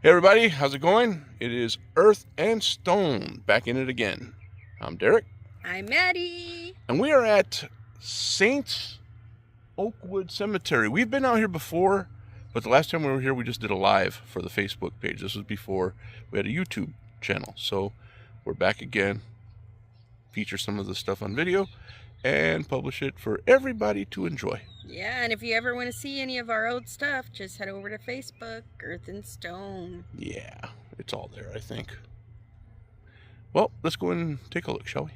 Hey everybody, how's it going? It is Earth and Stone, back in it again. I'm Derek. I'm Maddie. And we are at St. Oakwood Cemetery. We've been out here before, but the last time we were here we just did a live for the Facebook page. This was before we had a YouTube channel. So we're back again, feature some of the stuff on video, and publish it for everybody to enjoy. Yeah, and if you ever want to see any of our old stuff, just head over to Facebook, Earth and Stone. Yeah, it's all there, I think. Well, let's go and take a look, shall we?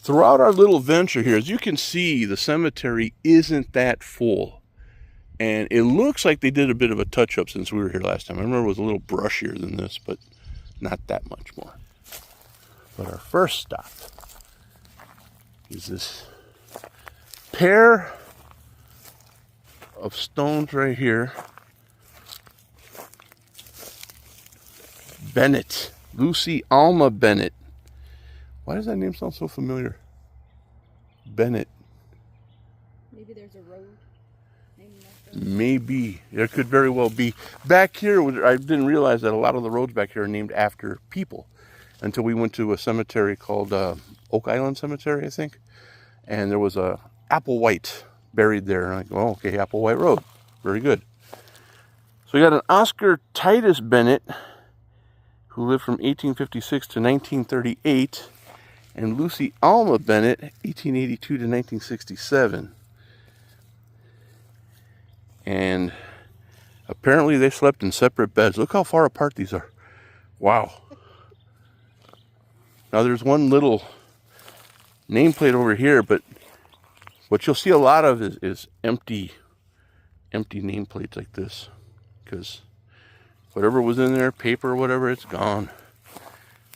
Throughout our little venture here, as you can see, the cemetery isn't that full. And it looks like they did a bit of a touch-up since we were here last time. I remember it was a little brushier than this, but not that much more. But our first stop is this pair of stones right here. Bennett. Lucy Alma Bennett. Why does that name sound so familiar? Bennett. Maybe there's a road named after. Maybe. There could very well be. Back here, I didn't realize that a lot of the roads back here are named after people until we went to a cemetery called Oak Island Cemetery, I think. And there was a Applewhite buried there. And I go, oh, okay, Applewhite Road. Very good. So we got an Oscar Titus Bennett, who lived from 1856 to 1938, and Lucy Alma Bennett, 1882 to 1967. And apparently they slept in separate beds. Look how far apart these are. Wow. Now there's one little nameplate over here, but what you'll see a lot of is empty nameplates like this, because whatever was in there, paper or whatever, it's gone.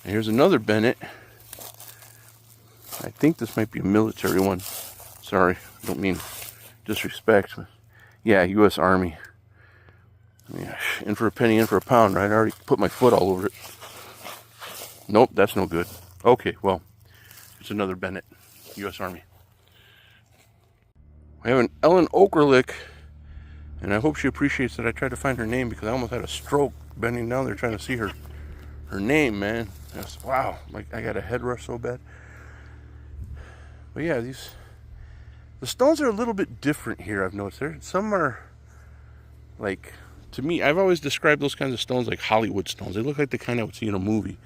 And here's another Bennett. I think this might be a military one. Sorry, I don't mean disrespect. But yeah, U.S. Army. Yeah, in for a penny, in for a pound, right? I already put my foot all over it. Nope, that's no good. Okay, well, it's another Bennett, U.S. Army. We have an Ellen Okerlich, and I hope she appreciates that I tried to find her name, because I almost had a stroke bending down there trying to see her name, man. Wow, like I got a head rush so bad. But yeah, the stones are a little bit different here, I've noticed. Some are, like, to me, I've always described those kinds of stones like Hollywood stones. They look like the kind I would see in a movie.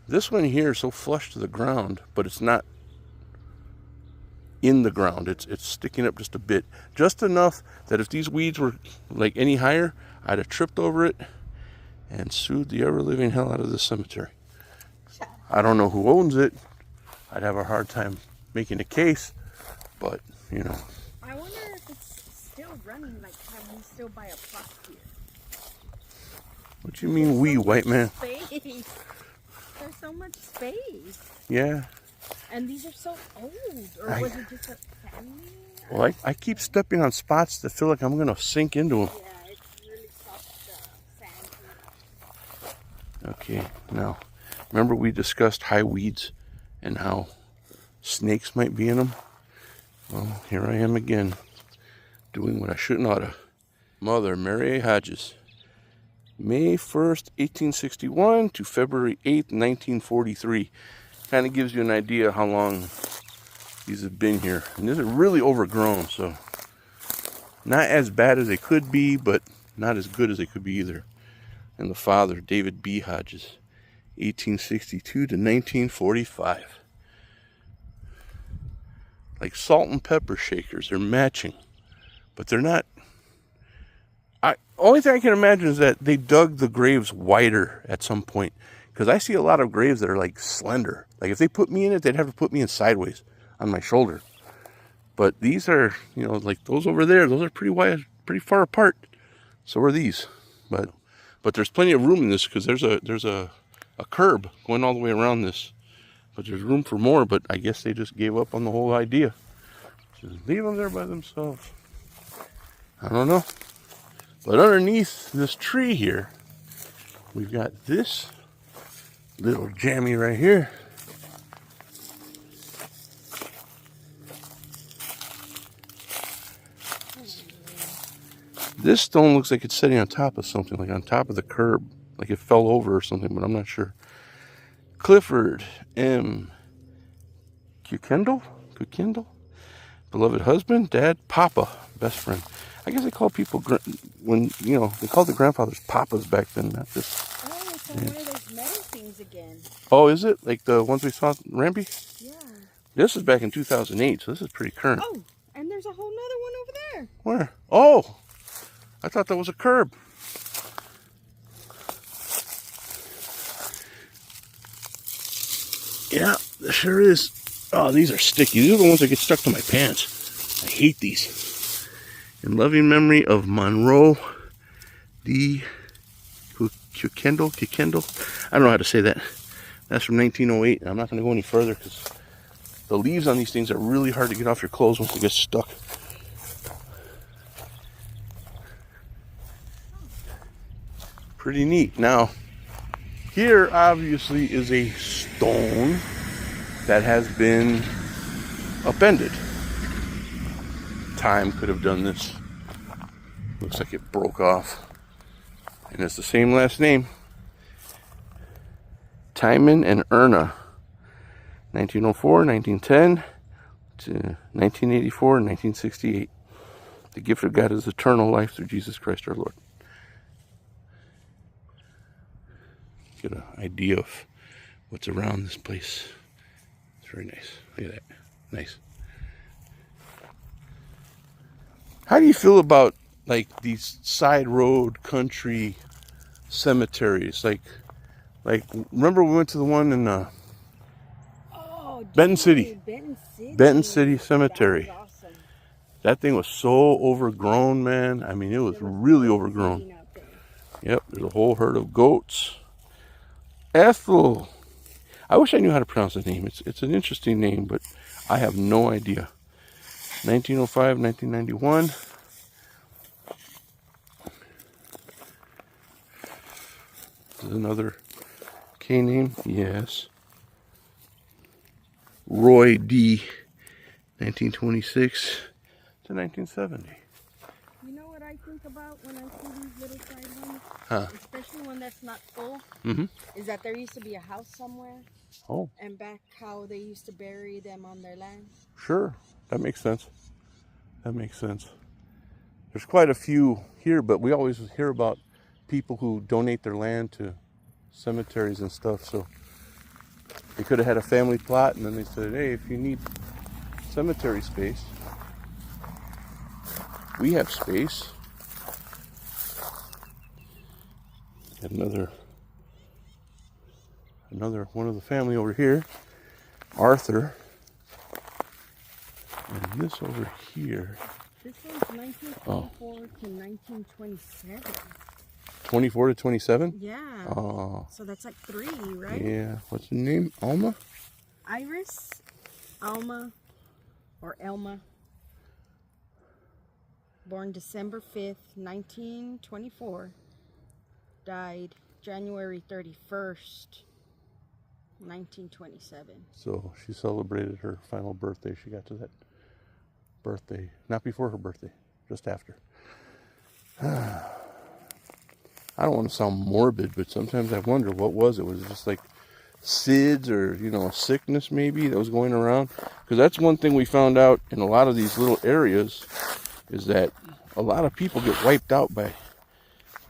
This one here is so flush to the ground, but it's not in the ground. It's sticking up just a bit. Just enough that if these weeds were like any higher, I'd have tripped over it and sued the ever-living hell out of this cemetery. I don't know who owns it. I'd have a hard time making a case, but, you know. I wonder if it's still running, like can we still buy a plot here? What do you mean we, white man? Space. There's so much space. Yeah. And these are so old. Or was it just a family? Well, I keep stepping on spots that feel like I'm going to sink into them. Yeah, it's really soft sand. Okay, now, remember we discussed high weeds and how snakes might be in them? Well, here I am again, doing what I shouldn't oughta. Mother Mary Hodges. May 1st, 1861 to February 8th, 1943. Kind of gives you an idea how long these have been here. And these are really overgrown, so not as bad as they could be, but not as good as they could be either. And the father, David B. Hodges, 1862 to 1945. Like salt and pepper shakers, they're matching, but they're not. Only thing I can imagine is that they dug the graves wider at some point, because I see a lot of graves that are like slender. Like if they put me in it, they'd have to put me in sideways on my shoulder. But these are, you know, like those over there, those are pretty wide, pretty far apart. So are these. But there's plenty of room in this, because there's a curb going all the way around this. But there's room for more, but I guess they just gave up on the whole idea. Just leave them there by themselves. I don't know. But underneath this tree here, we've got this little jammy right here. This stone looks like it's sitting on top of something, like on top of the curb, like it fell over or something, but I'm not sure. Clifford M. Kuykendall? Beloved husband, dad, papa, best friend. I guess they call people, when, you know, they called the grandfathers papas back then, not this. Oh, it's on one of those metal things again. Oh, is it? Like the ones we saw at Rampy? Yeah. This is back in 2008, so this is pretty current. Oh, and there's a whole nother one over there. Where? Oh, I thought that was a curb. Yeah, there sure is. Oh, these are sticky. These are the ones that get stuck to my pants. I hate these. In loving memory of Monroe D. Kuykendall. I don't know how to say that. That's from 1908. I'm not going to go any further because the leaves on these things are really hard to get off your clothes once they get stuck. Pretty neat. Now, here obviously is a stone that has been upended. Time could have done this. Looks like it broke off. And it's the same last name. Timon and Erna. 1904, 1910 to 1984 and 1968. The gift of God is eternal life through Jesus Christ our Lord. Get an idea of what's around this place. It's very nice. Look at that. Nice. How do you feel about like these side road country cemeteries? Like remember we went to the one in Benton City. Benton City Cemetery. That was awesome. That thing was so overgrown, man. I mean, it was really overgrown. Yep, there's a whole herd of goats. Ethel. I wish I knew how to pronounce his name. It's an interesting name, but I have no idea. 1905, 1991. This is another K name. Yes. Roy D. 1926 to 1970. You know what I think about when I see these little side ones? Huh. Especially one that's not full. Mm-hmm. Is that there used to be a house somewhere? Oh. And back how they used to bury them on their land? Sure. That makes sense. That makes sense. There's quite a few here, but we always hear about people who donate their land to cemeteries and stuff. So they could have had a family plot, and then they said, hey, if you need cemetery space, we have space. Another one of the family over here, Arthur. And this over here. This one's 1924 to 1927. 24 to 27? Yeah. Oh. So that's like 3, right? Yeah. What's the name? Alma? Iris, Alma, or Elma. Born December 5th, 1924. Died January 31st, 1927. So she celebrated her final birthday. She got to that birthday. Not before her birthday. Just after. I don't want to sound morbid, but sometimes I wonder what was it? Was it just like SIDS or, you know, a sickness maybe that was going around? Because that's one thing we found out in a lot of these little areas is that a lot of people get wiped out by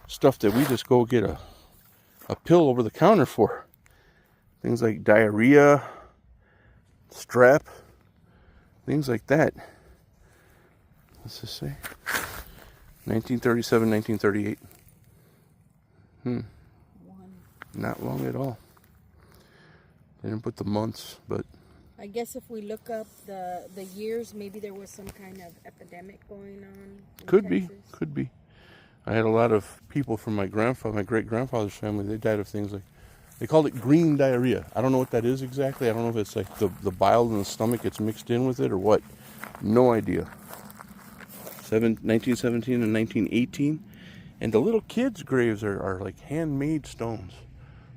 stuff that we just go get a pill over the counter for. Things like diarrhea, strep, things like that. What's this say? 1937, 1938. Not long at all. They didn't put the months, but I guess if we look up the years, maybe there was some kind of epidemic going on. Could be. I had a lot of people from my great-grandfather's family, they died of things like, they called it green diarrhea. I don't know what that is exactly. I don't know if it's like the bile in the stomach gets mixed in with it or what. No idea. 1917 and 1918. And the little kids' graves are like handmade stones.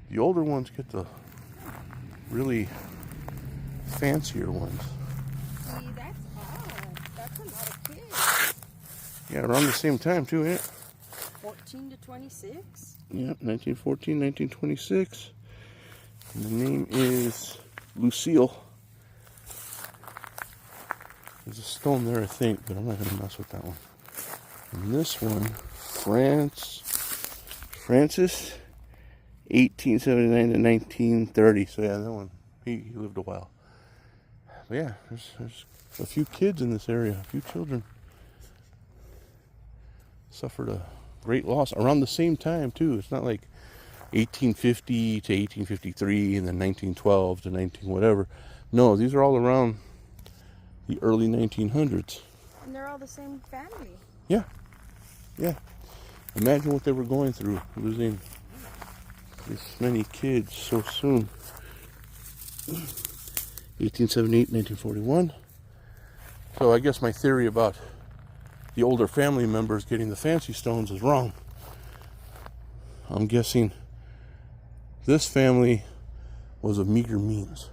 The older ones get the really fancier ones. See, that's odd. That's a lot of kids. Yeah, around the same time too, ain't it? 14 to 26? Yeah, 1914, 1926. And the name is Lucille. There's a stone there, I think, but I'm not going to mess with that one. And this one, Francis, 1879 to 1930. So yeah, that one, he lived a while. But yeah, there's a few kids in this area, a few children suffered a great loss around the same time too. It's not like 1850 to 1853 and then 1912 to 19 whatever. No, these are all around the early 1900s. And they're all the same family. Yeah, yeah. Imagine what they were going through, losing this many kids so soon. 1878, 1941. So I guess my theory about the older family members getting the fancy stones is wrong. I'm guessing this family was of meager means.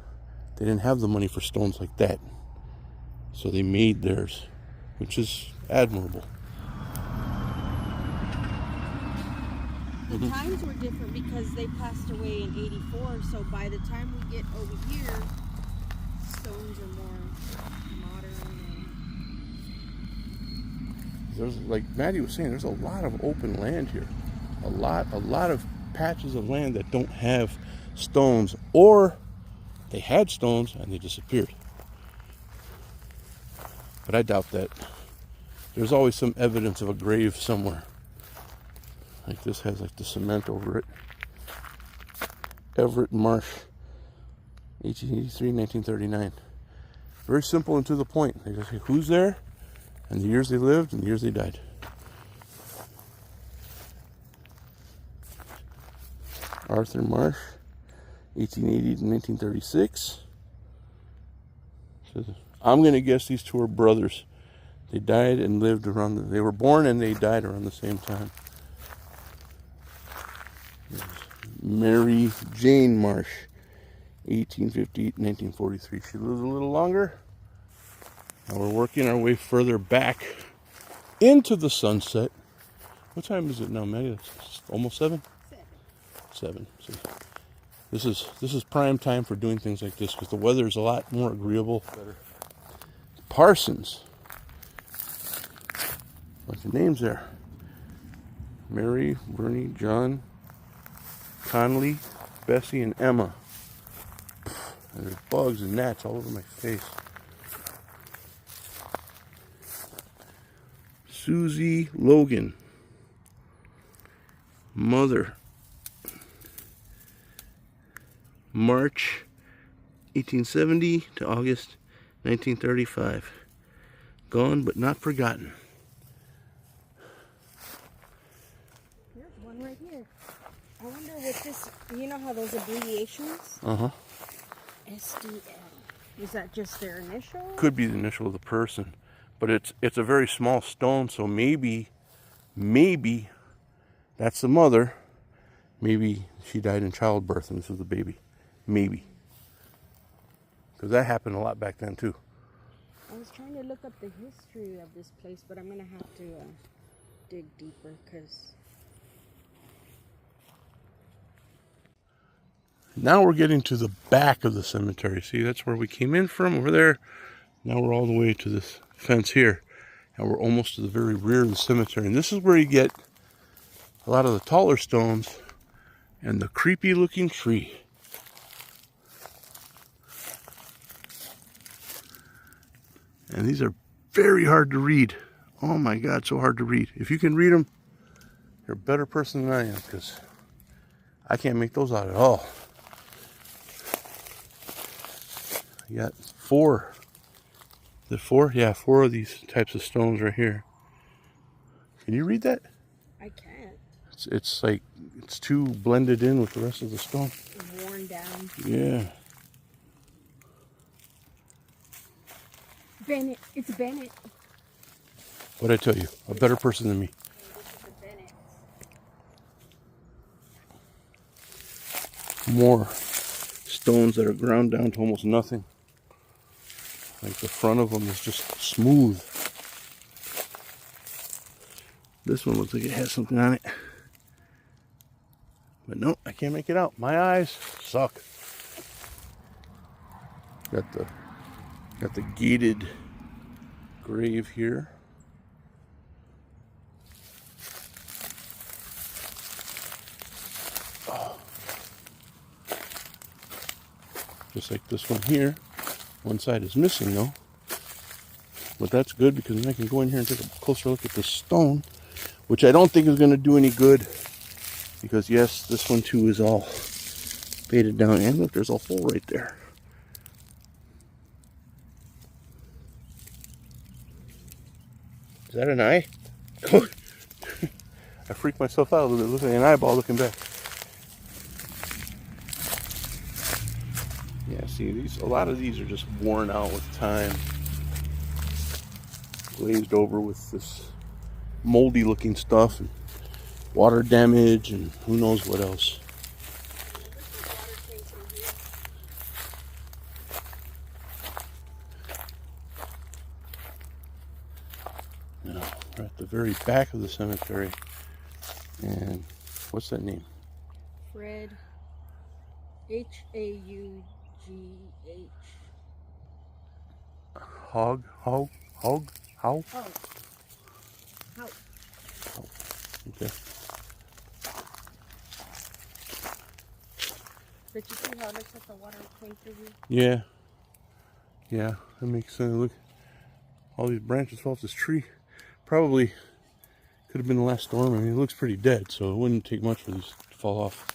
They didn't have the money for stones like that. So they made theirs, which is admirable. The times were different because they passed away in 84, so by the time we get over here, stones are more modern. There's, like Maddie was saying, there's a lot of open land here. A lot of patches of land that don't have stones, or they had stones and they disappeared. But I doubt that. There's always some evidence of a grave somewhere. Like this has like the cement over it. Everett Marsh, 1883, 1939. Very simple and to the point. They just say who's there, and the years they lived, and the years they died. Arthur Marsh, 1880 to 1936. So I'm going to guess these two are brothers. They died and lived around, they were born and they died around the same time. Mary Jane Marsh, 1858 1943. She lives a little longer. Now we're working our way further back into the sunset. What time is it now, Maddie? It's almost 7? 7. So this is prime time for doing things like this because the weather is a lot more agreeable. Better. Parsons. Bunch of names there. Mary, Bernie, John, Conley, Bessie, and Emma. And there's bugs and gnats all over my face. Susie Logan. Mother. March 1870 to August 1935. Gone but not forgotten. There's one right here. I wonder what this, you know how those abbreviations? Uh-huh. SDL. Is that just their initial? Could be the initial of the person. But it's a very small stone, so maybe that's the mother. Maybe she died in childbirth and this was the baby. Maybe. Because that happened a lot back then too. I was trying to look up the history of this place, but I'm going to have to dig deeper because... Now we're getting to the back of the cemetery. See, that's where we came in from, over there. Now we're all the way to this fence here. And we're almost to the very rear of the cemetery. And this is where you get a lot of the taller stones and the creepy looking tree. And these are very hard to read. Oh my God, so hard to read. If you can read them, you're a better person than I am, because I can't make those out at all. I got 4. Is it 4? Yeah, 4 of these types of stones right here. Can you read that? I can't. It's like, it's too blended in with the rest of the stone. Worn down. Yeah. Bennett. It's Bennett. What'd I tell you? A better person than me. This is the Bennett. More stones that are ground down to almost nothing. Like the front of them is just smooth. This one looks like it has something on it. But no, I can't make it out. My eyes suck. Got the gated grave here. Oh. Just like this one here. One side is missing though. But that's good because then I can go in here and take a closer look at this stone, which I don't think is going to do any good. Because yes, this one too is all faded down. And look, there's a hole right there. Is that an eye? I freaked myself out a little bit. It looks like an eyeball looking back. Yeah, see, a lot of these are just worn out with time. Glazed over with this moldy looking stuff and water damage and who knows what else. Now, we're at the very back of the cemetery. And what's that name? Fred. Haugh. How? Okay. But you see how it looks like the water came through here? Yeah. Yeah, that makes sense. Look, all these branches fell off this tree. Probably could have been the last storm. I mean, it looks pretty dead, so it wouldn't take much for these to fall off.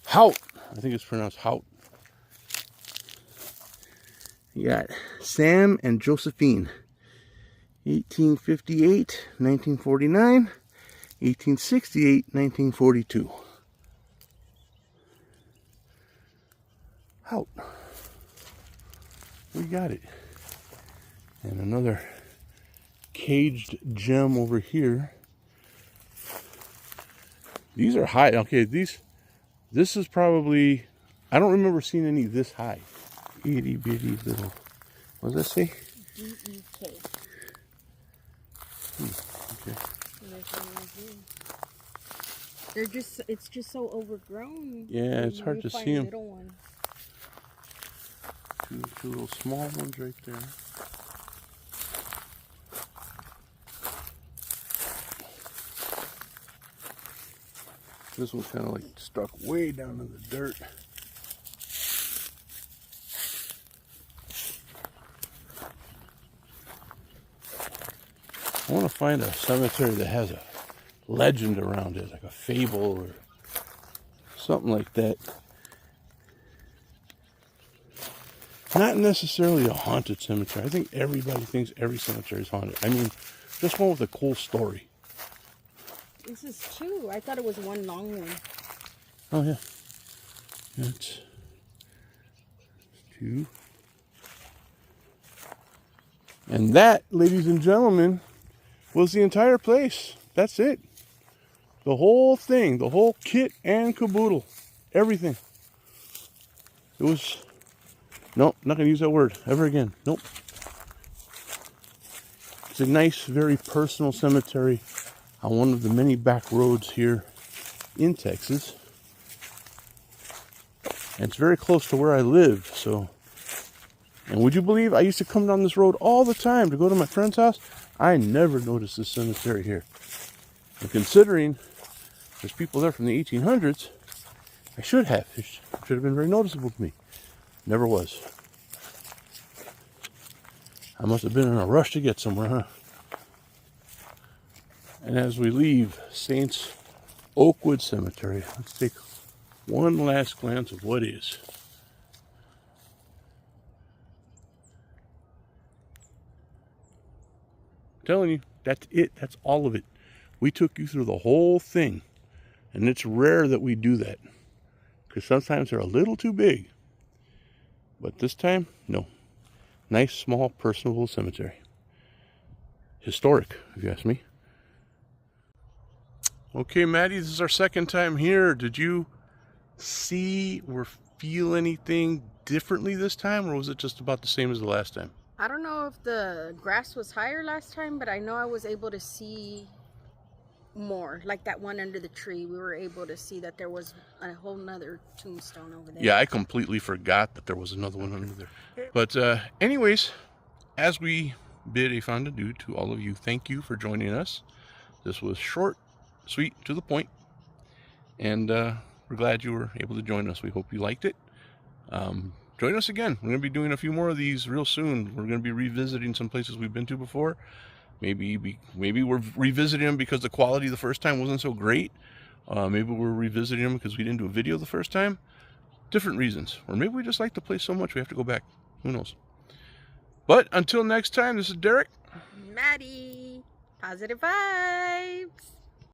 Hout! I think it's pronounced Hout. You got Sam and Josephine. 1858, 1949, 1868, 1942. Hout. We got it. And another caged gem over here. These are high. Okay, this is probably, I don't remember seeing any this high. Itty bitty little, what does that say? D-E-K. Okay. They're just, it's just so overgrown. Yeah, it's hard to see them. Little one. Two little small ones right there. This one's kind of like stuck way down in the dirt. I want to find a cemetery that has a legend around it, like a fable or something like that. Not necessarily a haunted cemetery. I think everybody thinks every cemetery is haunted. I mean, just one with a cool story. This is two. I thought it was one long one. Oh, yeah. That's two. And that, ladies and gentlemen, was the entire place. That's it. The whole thing, the whole kit and caboodle. Everything. It was, nope, not going to use that word ever again. Nope. It's a nice, very personal cemetery on one of the many back roads here in Texas. And it's very close to where I live, so. And would you believe I used to come down this road all the time to go to my friend's house? I never noticed this cemetery here. And considering there's people there from the 1800s, I should have. It should have been very noticeable to me. Never was. I must have been in a rush to get somewhere, huh? And as we leave Saints Oakwood Cemetery, let's take one last glance of what is. I'm telling you, that's it. That's all of it. We took you through the whole thing. And it's rare that we do that. Because sometimes they're a little too big. But this time, no. Nice, small, personable cemetery. Historic, if you ask me. Okay, Maddie, this is our second time here. Did you see or feel anything differently this time? Or was it just about the same as the last time? I don't know if the grass was higher last time, but I know I was able to see more. Like that one under the tree, we were able to see that there was a whole nother tombstone over there. Yeah, I completely forgot that there was another one under there. But anyways, as we bid a fond adieu to all of you, thank you for joining us. This was short, sweet, to the point, and we're glad you were able to join us. We hope you liked it. Join us again. We're going to be doing a few more of these real soon. We're going to be revisiting some places we've been to before. Maybe we're revisiting them because the quality the first time wasn't so great. Maybe we're revisiting them because we didn't do a video the first time. Different reasons. Or maybe we just like the place so much we have to go back. Who knows? But until next time, this is Derek. Maddie. Positive vibes.